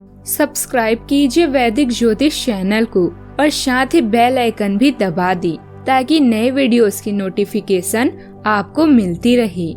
Subscribe कीजिए वैदिक ज्योतिष चैनल को और साथ ही बेल आइकन भी दबा दी ताकि नए वीडियोस की नोटिफिकेशन आपको मिलती रहे।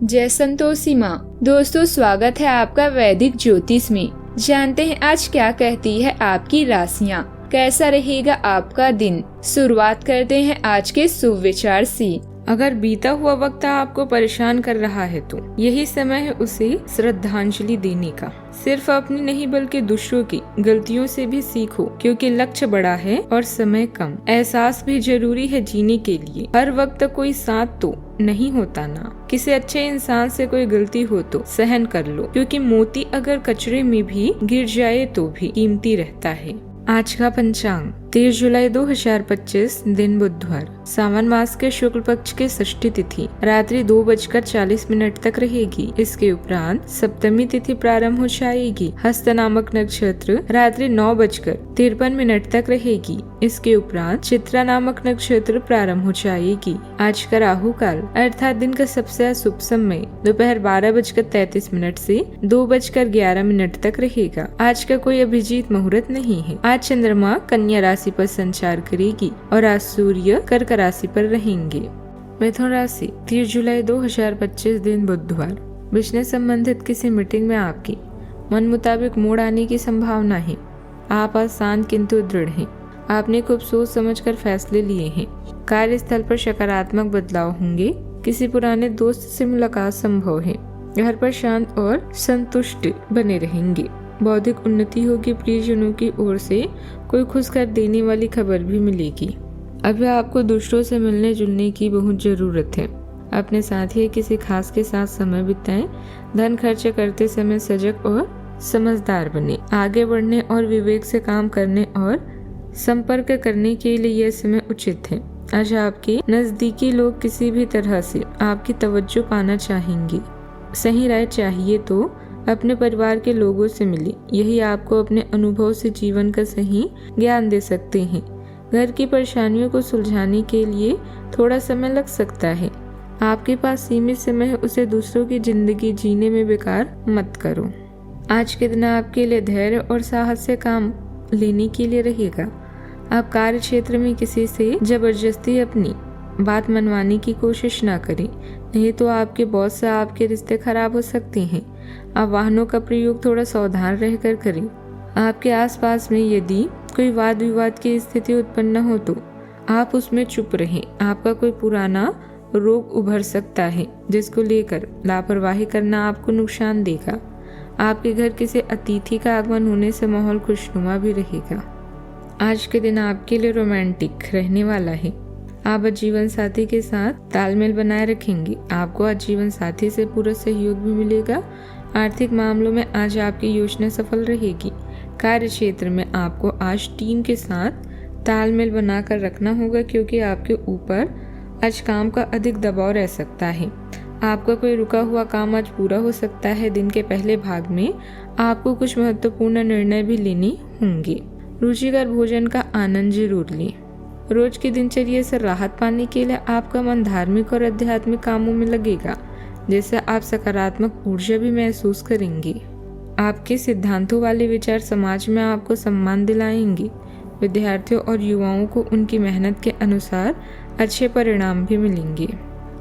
जय संतोषी माँ। दोस्तों, स्वागत है आपका वैदिक ज्योतिष में। जानते हैं आज क्या कहती है आपकी राशियाँ, कैसा रहेगा आपका दिन। शुरुआत करते हैं आज के शुभ विचार से। अगर बीता हुआ वक्त आपको परेशान कर रहा है तो यही समय है उसे श्रद्धांजलि देने का। सिर्फ अपनी नहीं बल्कि दूसरों की गलतियों से भी सीखो, क्योंकि लक्ष्य बड़ा है और समय कम। एहसास भी जरूरी है जीने के लिए। हर वक्त कोई साथ तो नहीं होता ना। किसी अच्छे इंसान से कोई गलती हो तो सहन कर लो, क्योंकि मोती अगर कचरे में भी गिर जाए तो भी कीमती रहता है। आज का पंचांग 23 जुलाई 2025 दिन बुधवार। सावन मास के शुक्ल पक्ष की षष्ठी तिथि रात्रि 2:40 तक रहेगी। इसके उपरांत सप्तमी तिथि प्रारंभ हो जाएगी। हस्त नामक नक्षत्र रात्रि 9:53 तक रहेगी। इसके उपरांत चित्रा नामक नक्षत्र प्रारंभ हो जाएगी। आज का राहु काल अर्थात दिन का सबसे अशुभ समय दोपहर 12:33 से 2:11 तक रहेगा। आज का कोई अभिजीत मुहूर्त नहीं है। आज चंद्रमा कन्या राशि पर संचार करेगी और आज सूर्य कर्क राशि पर रहेंगे। मिथुन राशि 30 जुलाई 2025 दिन बुधवार। बिजनेस संबंधित किसी मीटिंग में आपकी मन मुताबिक मोड़ आने की संभावना है। आप आज शांत किंतु दृढ़ हैं। आपने खूब सोच समझकर फैसले लिए हैं। कार्यस्थल पर सकारात्मक बदलाव होंगे। किसी पुराने दोस्त से मुलाकात संभव है। घर पर शांत और संतुष्ट बने रहेंगे। बौद्धिक उन्नति होगी। प्रियजनों की ओर से कोई खुश कर देने वाली खबर भी मिलेगी। अभी आपको दूसरों से मिलने जुलने की बहुत जरूरत है। अपने साथी किसी खास के साथ समय बिताएं। धन खर्च करते समय सजग और समझदार बने। आगे बढ़ने और विवेक से काम करने और संपर्क करने के लिए यह समय उचित है। आज आपके नजदीकी लोग किसी भी तरह से आपकी तवज्जो पाना चाहेंगे। सही राय चाहिए तो अपने परिवार के लोगों से मिले। यही आपको अपने अनुभव से जीवन का सही ज्ञान दे सकते हैं। घर की परेशानियों को सुलझाने के लिए थोड़ा समय लग सकता है। आपके पास सीमित समय है, उसे दूसरों की जिंदगी जीने में बेकार मत करो। आज के दिन आपके लिए धैर्य और साहस से काम लेने के लिए रहेगा। आप कार्य क्षेत्र में किसी से जबरदस्ती अपनी बात मनवाने की कोशिश ना करें, नहीं तो आपके बॉस से आपके रिश्ते खराब हो सकते हैं। आप वाहनों का प्रयोग थोड़ा सावधान रहकर करें। आपके आसपास में यदि कोई वाद विवाद की स्थिति उत्पन्न हो तो आप उसमें चुप रहें। आपका कोई पुराना रोग उभर सकता है जिसको लेकर लापरवाही करना आपको नुकसान देगा। आपके घर किसी अतिथि का आगमन होने से माहौल खुशनुमा भी रहेगा। आज के दिन आपके लिए रोमांटिक रहने वाला है। आप जीवन साथी के साथ तालमेल बनाए रखेंगे। आपको आज जीवन साथी से पूरा सहयोग भी मिलेगा। आर्थिक मामलों में आज आपकी योजना सफल रहेगी। कार्य क्षेत्र में आपको आज टीम के साथ तालमेल बनाकर रखना होगा, क्योंकि आपके ऊपर आज काम का अधिक दबाव रह सकता है। आपका कोई रुका हुआ काम आज पूरा हो सकता है। दिन के पहले भाग में आपको कुछ महत्वपूर्ण निर्णय भी लेने होंगे। रुचिकर भोजन का आनंद जरूर लें। रोज की दिनचर्या से राहत पाने के लिए आपका मन धार्मिक और आध्यात्मिक कामों में लगेगा, जिससे आप सकारात्मक ऊर्जा भी महसूस करेंगे। आपके सिद्धांतों वाले विचार समाज में आपको सम्मान दिलाएंगे। विद्यार्थियों और युवाओं को उनकी मेहनत के अनुसार अच्छे परिणाम भी मिलेंगे।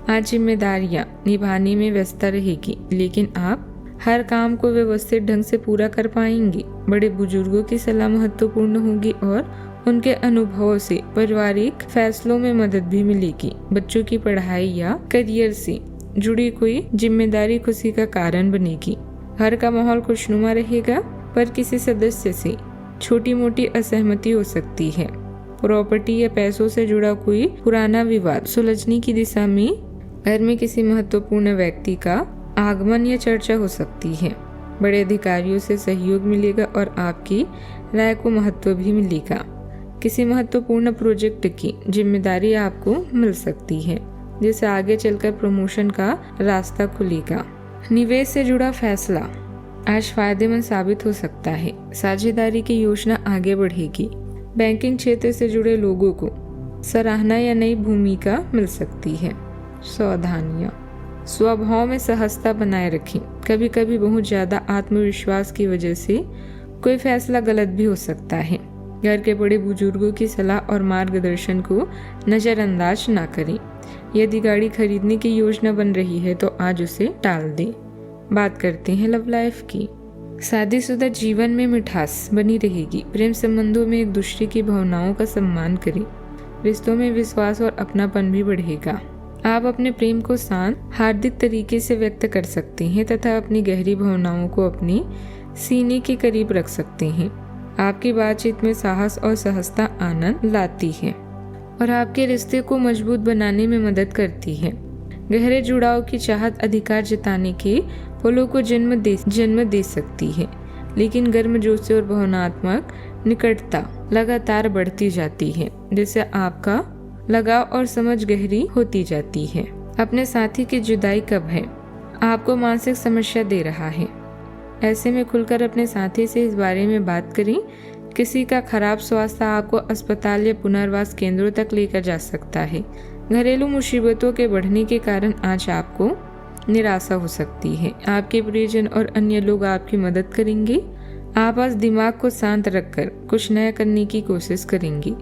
आज जिम्मेदारियां निभाने में व्यस्तता रहेगी, लेकिन आप हर काम को व्यवस्थित ढंग से पूरा कर पाएंगे। बड़े बुजुर्गों की सलाह महत्वपूर्ण होगी और उनके अनुभवों से पारिवारिक फैसलों में मदद भी मिलेगी। बच्चों की पढ़ाई या करियर से जुड़ी कोई जिम्मेदारी खुशी का कारण बनेगी। घर का माहौल खुशनुमा रहेगा, पर किसी सदस्य से छोटी मोटी असहमति हो सकती है। प्रॉपर्टी या पैसों से जुड़ा कोई पुराना विवाद सुलझने की दिशा में घर में किसी महत्वपूर्ण व्यक्ति का आगमन या चर्चा हो सकती है। बड़े अधिकारियों से सहयोग मिलेगा और आपकी राय को महत्व भी मिलेगा। किसी महत्वपूर्ण प्रोजेक्ट की जिम्मेदारी आपको मिल सकती है, जिससे आगे चलकर प्रमोशन का रास्ता खुलेगा। निवेश से जुड़ा फैसला आज फायदेमंद साबित हो सकता है। साझेदारी की योजना आगे बढ़ेगी। बैंकिंग क्षेत्र से जुड़े लोगों को सराहना या नई भूमिका मिल सकती है। सावधानियां, स्वभाव में सहजता बनाए रखें। कभी कभी बहुत ज्यादा आत्मविश्वास की वजह से कोई फैसला गलत भी हो सकता है। घर के बड़े बुजुर्गों की सलाह और मार्गदर्शन को नजरअंदाज ना करें। यदि गाड़ी खरीदने की योजना बन रही है तो आज उसे टाल दें। बात करते हैं लव लाइफ की। शादीशुदा जीवन में मिठास बनी रहेगी। प्रेम संबंधों में एक दूसरे की भावनाओं का सम्मान करें। रिश्तों में विश्वास और अपनापन भी बढ़ेगा। आप अपने प्रेम को शांत, हार्दिक तरीके से व्यक्त कर सकते हैं तथा अपनी गहरी भावनाओं को अपने सीने के करीब रख सकते हैं। आपकी बातचीत में साहस और सहजता आनंद लाती है और आपके रिश्ते को मजबूत बनाने में मदद करती है। गहरे जुड़ाव की चाहत अधिकार जताने के फलों को जन्म दे सकती है, लेकिन गर्मजोशी और भावनात्मक निकटता लगातार बढ़ती जाती है, जिससे आपका लगाव और समझ गहरी होती जाती है। अपने साथी की जुदाई कब है, आपको मानसिक समस्या दे रहा है। ऐसे में खुलकर अपने साथी से इस बारे में बात करें। किसी का खराब स्वास्थ्य आपको अस्पताल या पुनर्वास केंद्रों तक लेकर जा सकता है। घरेलू मुसीबतों के बढ़ने के कारण आज आपको निराशा हो सकती है। आपके प्रियजन और अन्य लोग आपकी मदद करेंगे। आप आज दिमाग को शांत रखकर कुछ नया करने की कोशिश करेंगी।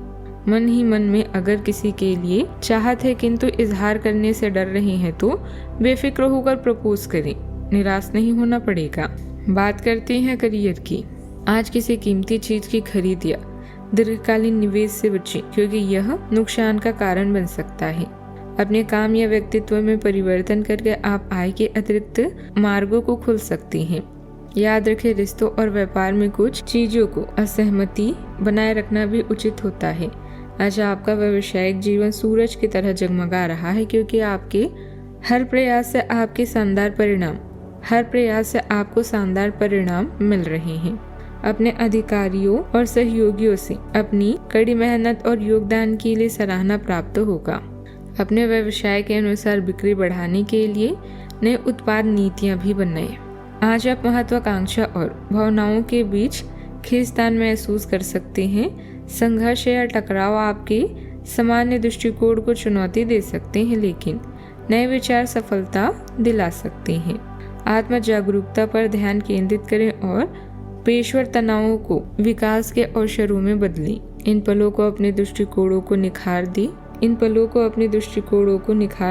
मन ही मन में अगर किसी के लिए चाहत है किंतु इजहार करने से डर रहे हैं तो बेफिक्र होकर प्रपोज करें, निराश नहीं होना पड़ेगा। बात करते हैं करियर की। आज किसी कीमती चीज की खरीद या दीर्घकालीन निवेश से बचें, क्योंकि यह नुकसान का कारण बन सकता है। अपने काम या व्यक्तित्व में परिवर्तन करके आप आय के अतिरिक्त मार्गों को खोल सकते हैं। याद रखें, रिश्तों और व्यापार में कुछ चीजों को असहमति बनाए रखना भी उचित होता है। आज आपका व्यावसायिक जीवन सूरज की तरह जगमगा रहा है, क्योंकि आपके हर प्रयास से आपको शानदार परिणाम मिल रहे हैं। अपने अधिकारियों और सहयोगियों से अपनी कड़ी मेहनत और योगदान के लिए सराहना प्राप्त होगा। अपने व्यवसाय के अनुसार बिक्री बढ़ाने के लिए नए उत्पाद नीतियां भी बनाएं। आज आप महत्वाकांक्षा और भावनाओं के बीच खींचतान महसूस कर सकते हैं। संघर्ष या टकराव आपके सामान्य दृष्टिकोण को चुनौती दे सकते हैं, लेकिन नए विचार सफलता दिला सकते हैं। आत्म जागरूकता पर ध्यान केंद्रित करें और पेशेवर तनावों को विकास के अवसरों में बदलें। इन पलों को अपने दृष्टिकोणों को निखार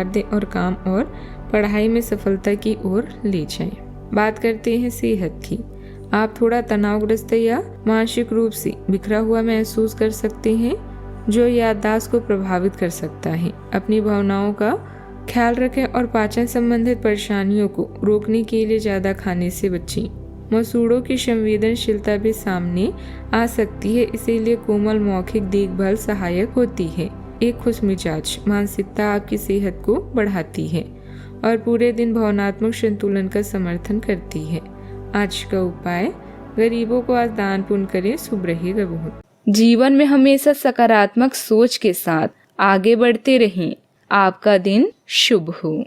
दें और काम और पढ़ाई में सफलता की ओर ले जाएं। बात करते हैं सेहत की। आप थोड़ा तनावग्रस्त या मानसिक रूप से बिखरा हुआ महसूस कर सकते हैं, जो याददाश्त को प्रभावित कर सकता है। अपनी भावनाओं का ख्याल रखें और पाचन संबंधित परेशानियों को रोकने के लिए ज्यादा खाने से बचें। मसूड़ों की संवेदनशीलता भी सामने आ सकती है, इसीलिए कोमल मौखिक देखभाल सहायक होती है। एक खुशमिजाज मानसिकता आपकी सेहत को बढ़ाती है और पूरे दिन भावनात्मक संतुलन का समर्थन करती है। आज का उपाय, गरीबों को आज दान पुण्य करें, शुभ रहेगा बहुत। जीवन में हमेशा सकारात्मक सोच के साथ आगे बढ़ते रहें। आपका दिन शुभ हो।